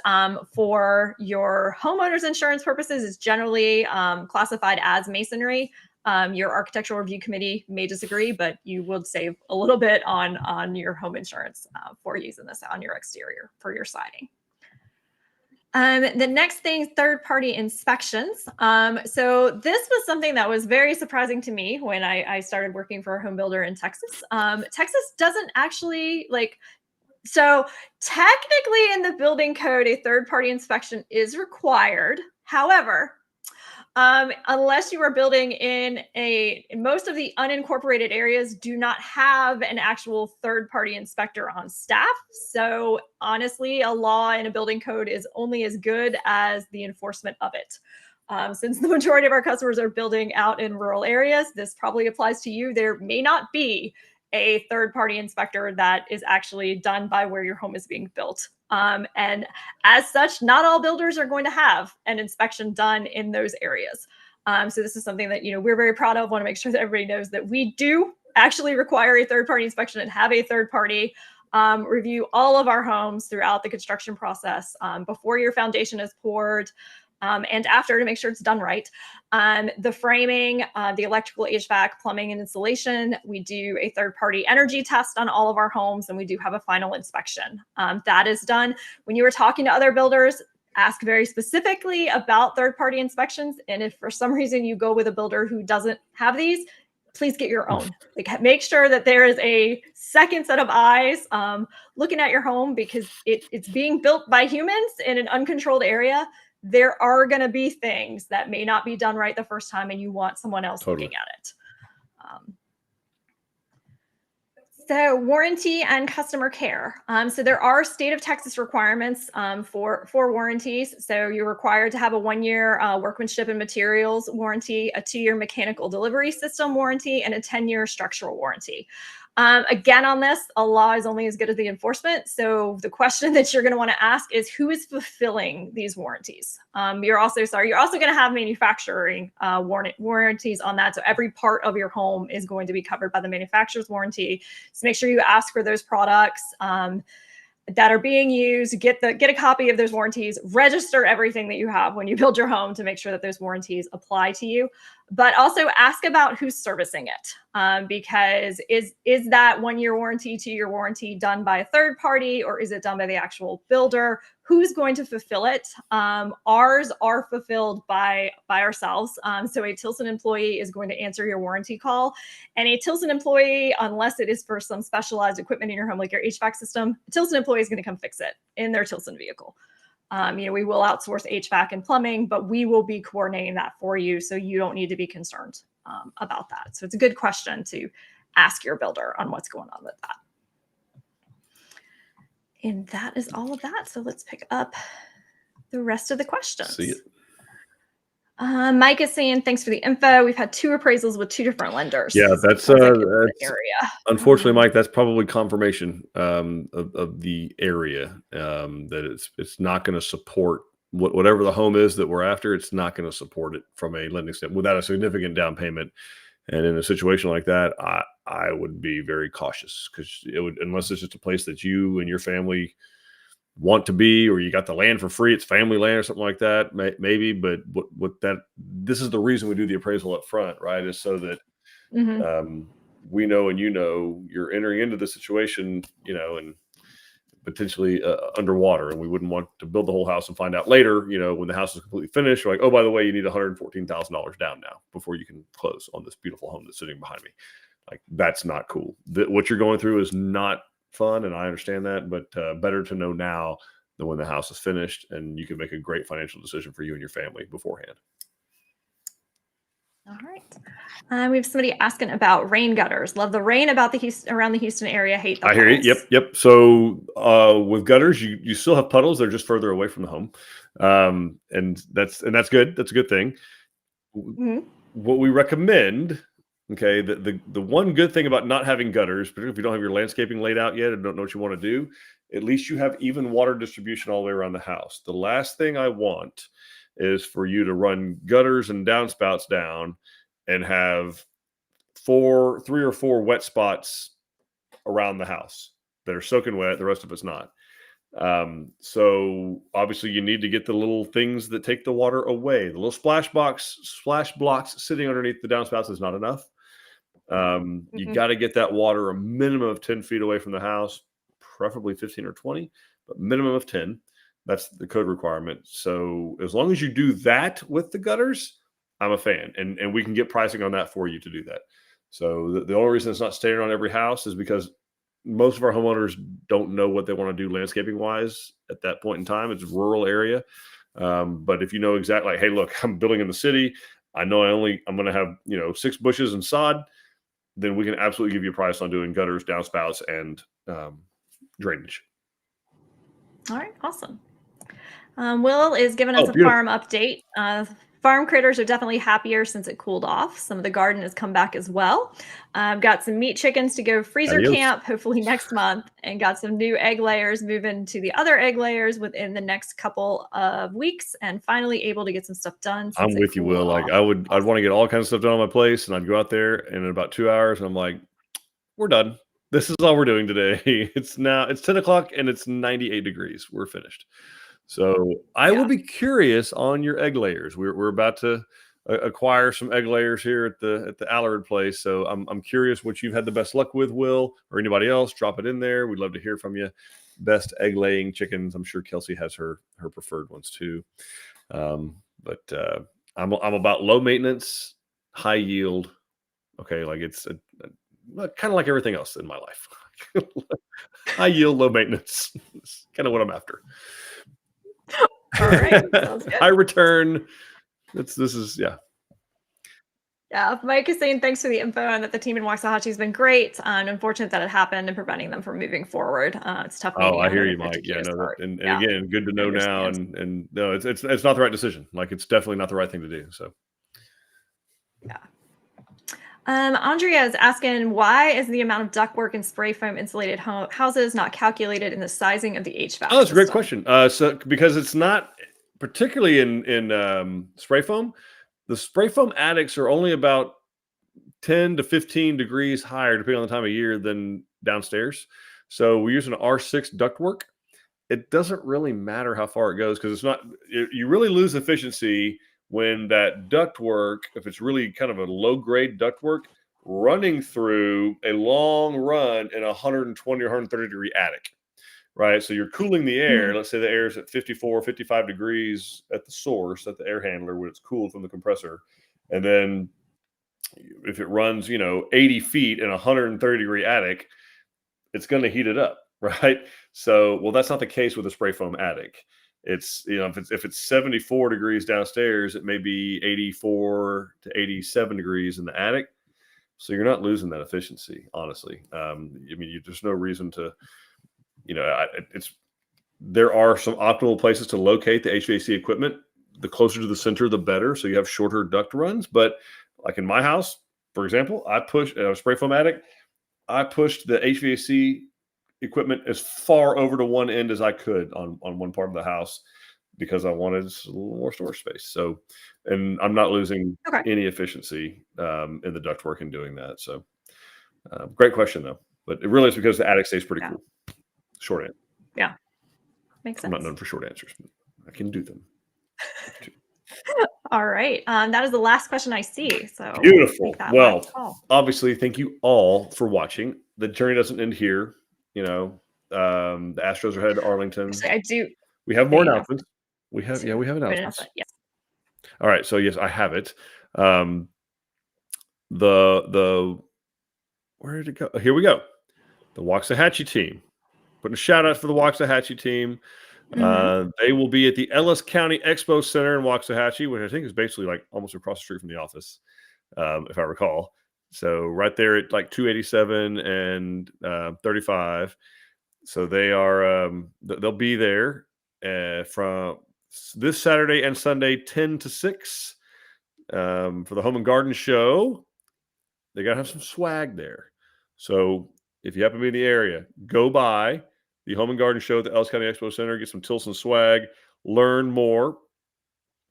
for your homeowner's insurance purposes. Is generally classified as masonry. Your architectural review committee may disagree, but you would save a little bit on your home insurance for using this on your exterior for your siding. The next thing, third-party inspections. So this was something that was very surprising to me when I started working for a home builder in Texas. Texas doesn't actually so technically in the building code, a third-party inspection is required. However, unless you are building in most of the unincorporated areas do not have an actual third-party inspector on staff. So honestly, a law in a building code is only as good as the enforcement of it. Since the majority of our customers are building out in rural areas, this probably applies to you. There may not be a third-party inspector that is actually done by where your home is being built. And as such, not all builders are going to have an inspection done in those areas. So this is something that, we're very proud of. Want to make sure that everybody knows that we do actually require a third-party inspection and have a third party. review all of our homes throughout the construction process, before your foundation is poured, and after, to make sure it's done right. The framing, the electrical, HVAC, plumbing, and insulation. We do a third-party energy test on all of our homes, and we do have a final inspection. That is done. When you were talking to other builders, ask very specifically about third-party inspections. And if for some reason you go with a builder who doesn't have these, please get your own. Like, make sure that there is a second set of eyes looking at your home, because it's being built by humans in an uncontrolled area. There are going to be things that may not be done right the first time, and you want someone else looking at it. So warranty and customer care. So there are state of Texas requirements for warranties. So you're required to have a 1-year workmanship and materials warranty, a 2-year mechanical delivery system warranty, and a 10-year structural warranty. Again, on this, a law is only as good as the enforcement. So the question that you're going to want to ask is, who is fulfilling these warranties? You're also going to have manufacturing warranties on that. So every part of your home is going to be covered by the manufacturer's warranty. So make sure you ask for those products that are being used, get a copy of those warranties, register everything that you have when you build your home to make sure that those warranties apply to you. But also ask about who's servicing it, because is that 1-year warranty, 2-year warranty done by a third party, or is it done by the actual builder? Who's going to fulfill it? Ours are fulfilled by ourselves. So a Tilson employee is going to answer your warranty call, and a Tilson employee, unless it is for some specialized equipment in your home, like your HVAC system, a Tilson employee is going to come fix it in their Tilson vehicle. We will outsource HVAC and plumbing, but we will be coordinating that for you, so you don't need to be concerned about that. So it's a good question to ask your builder on what's going on with that. And that is all of that. So let's pick up the rest of the questions.
See it.
Mike is saying, thanks for the info. We've had 2 appraisals with 2 different lenders.
Yeah, that's
area.
Unfortunately, Mike, that's probably confirmation of the area, that it's not going to support whatever the home is that we're after. It's not going to support it from a lending standpoint without a significant down payment. And in a situation like that, I would be very cautious, because it would, unless it's just a place that you and your family want to be, or you got the land for free, it's family land or something like that, maybe. But this is the reason we do the appraisal up front, right? Is so that we know, and you're entering into the situation, and potentially underwater, and we wouldn't want to build the whole house and find out later, when the house is completely finished, we're like, oh, by the way, you need $114,000 down now before you can close on this beautiful home that's sitting behind me. Like, that's not cool. What you're going through is not fun, and I understand that, but better to know now than when the house is finished, and you can make a great financial decision for you and your family beforehand.
All right. We have somebody asking about rain gutters. Love the rain around the Houston area. Hate the
I hear you. Yep. So with gutters, you still have puddles. They're just further away from the home, and that's good. That's a good thing. What we recommend, okay, the one good thing about not having gutters, particularly if you don't have your landscaping laid out yet and don't know what you want to do, at least you have even water distribution all the way around the house. The last thing I want is for you to run gutters and downspouts down and have 3 or 4 wet spots around the house that are soaking wet. The rest of it's not. So obviously you need to get the little things that take the water away. The little splash blocks sitting underneath the downspouts is not enough. You got to get that water a minimum of 10 feet away from the house, preferably 15 or 20, but minimum of 10. That's the code requirement. So as long as you do that with the gutters, I'm a fan, and we can get pricing on that for you to do that. So the only reason it's not standard on every house is because most of our homeowners don't know what they want to do landscaping wise at that point in time. It's a rural area. But if you know exactly, like, hey, look, I'm building in the city, I know I'm going to have, 6 bushes and sod, then we can absolutely give you a price on doing gutters, downspouts, and drainage.
All right. Awesome. Will is giving us a farm update. Farm critters are definitely happier since it cooled off. Some of the garden has come back as well. Got some meat chickens to go freezer camp, hopefully next month, and got some new egg layers moving to the other egg layers within the next couple of weeks, and finally able to get some stuff done.
I'm with you, Will. Like, I'd want to get all kinds of stuff done on my place, and I'd go out there, and in about 2 hours, and I'm like, we're done. This is all we're doing today. It's 10 o'clock and it's 98 degrees. We're finished. So I will
Yeah.
be curious on your egg layers. We're about to acquire some egg layers here at the Allard place. So I'm curious what you've had the best luck with, Will, or anybody else. Drop it in there. We'd love to hear from you. Best egg laying chickens. I'm sure Kelsey has her preferred ones too. But I'm about low maintenance, high yield. Okay, like it's kind of like everything else in my life. High yield, low maintenance. It's kind of what I'm after.
All right. Sounds good.
High return. This is yeah.
Yeah, Mike is saying thanks for the info and that the team in Waxahachie has been great. Unfortunate that it happened and preventing them from moving forward. It's tough.
Oh, I
Medium
hear
and
you,
a
Mike.
52
Yeah, no,
start.
and
Yeah,
again, good to know now.
understand.
And no, it's not the right decision. Like it's definitely not the right thing to do. So
Yeah. Andrea is asking, why is the amount of ductwork and spray foam insulated houses not calculated in the sizing of the HVAC
oh, that's a great
system?
question. So because it's not particularly in spray foam, the spray foam attics are only about 10 to 15 degrees higher, depending on the time of year, than downstairs. So we use an R6 ductwork. It doesn't really matter how far it goes because it's not. You really lose efficiency when that ductwork, if it's really kind of a low grade ductwork, running through a long run in a 120 or 130 degree attic, right? So you're cooling the air.
Mhm.
Let's say the air is at 54, 55 degrees at the source, at the air handler when it's cooled from the compressor. And then if it runs, 80 feet in a 130 degree attic, it's going to heat it up, right? So, well, that's not the case with a spray foam attic. It's, if it's 74 degrees downstairs, it may be 84 to 87 degrees in the attic. So you're not losing that efficiency, honestly. There's no reason to, there are some optimal places to locate the HVAC equipment. The closer to the center, the better. So you have shorter duct runs. But like in my house, for example, I push a spray foam attic. I pushed the HVAC equipment as far over to one end as I could on one part of the house because I wanted a little more storage space. So, and I'm not losing
Okay.
any efficiency in the ductwork in doing that. So, great question though. But it really is because the attic stays pretty cool. Short answer.
Yeah. Makes sense.
I'm not known for short answers. I can do them.
All right. That is the last question I see. So
Beautiful. Well,
call.
obviously, thank you all for watching. The journey doesn't end here. The Astros are headed to Arlington.
Actually, I do.
We have more announcements. We have announcements.
Yes.
All right. So yes, I have it. The where did it go? Here we go. The Waxahachie team. Putting a shout out for the Waxahachie team. They will be at the Ellis County Expo Center in Waxahachie, which I think is basically like almost across the street from the office, if I recall. So right there at like 287 and 35. So they are they'll be there from this Saturday and Sunday 10 to 6 for the Home and Garden Show. They got to have some swag there. So if you happen to be in the area, go by the Home and Garden Show at the Ellis County Expo Center, get some Tilson swag, learn more.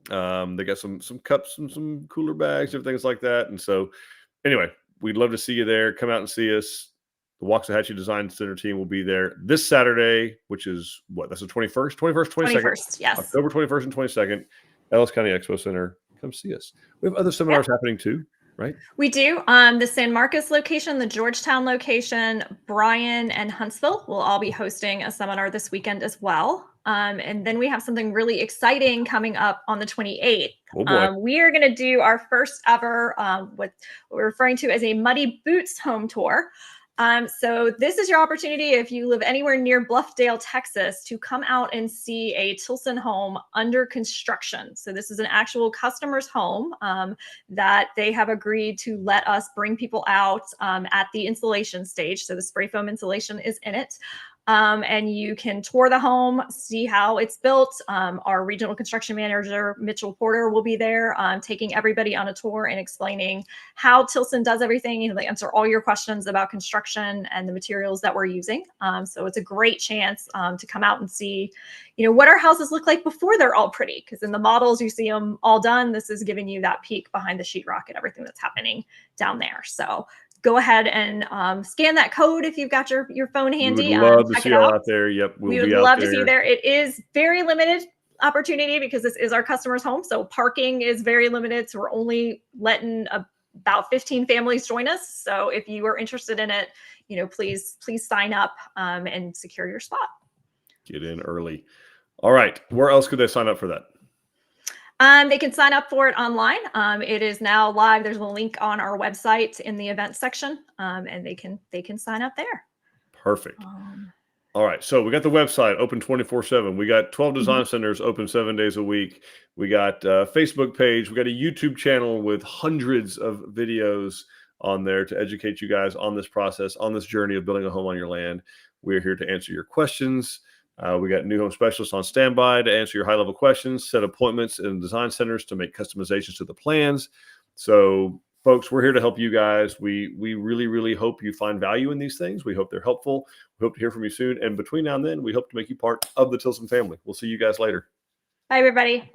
They got some cups and some cooler bags, different things like that. And so anyway, we'd love to see you there. Come out and see us. The Waxahachie Design Center team will be there this Saturday, which is what? That's the 21st, 22nd.
Yes.
October 21st and 22nd, Ellis County Expo Center. Come see us. We have other seminars happening too, right?
We do. The San Marcos location, the Georgetown location, Bryan and Huntsville will all be hosting a seminar this weekend as well. And then we have something really exciting coming up on the 28th.
Oh boy.
We are going to do our first ever, what we're referring to as a Muddy Boots home tour. So this is your opportunity if you live anywhere near Bluffdale, Texas, to come out and see a Tilson home under construction. So this is an actual customer's home that they have agreed to let us bring people out at the installation stage. So the spray foam insulation is in it. And you can tour the home, see how it's built. Our regional construction manager, Mitchell Porter, will be there taking everybody on a tour and explaining how Tilson does everything. They answer all your questions about construction and the materials that we're using. So it's a great chance to come out and see, what our houses look like before they're all pretty. Because in the models, you see them all done. This is giving you that peek behind the sheetrock and everything that's happening down there. So go ahead and scan that code if you've got your phone
We would
handy.
love to
Check
see
it
y'all
out.
out there. Yep, we'll
We would
be out
love
there.
to see you there. It is very limited opportunity because this is our customer's home. So parking is very limited. So we're only letting about 15 families join us. So if you are interested in it, please sign up and secure your spot.
Get in early. All right. Where else could they sign up for that?
They can sign up for it online. It is now live. There's a link on our website in the events section, and they can sign up there.
Perfect. All right. So we got the website open 24/7. We got 12 design centers open 7 days a week. We got a Facebook page. We got a YouTube channel with hundreds of videos on there to educate you guys on this process, on this journey of building a home on your land. We're here to answer your questions. We got new home specialists on standby to answer your high-level questions, set appointments in design centers to make customizations to the plans. So, folks, we're here to help you guys. We really, really hope you find value in these things. We hope they're helpful. We hope to hear from you soon. And between now and then, we hope to make you part of the Tilson family. We'll see you guys later.
Bye, everybody.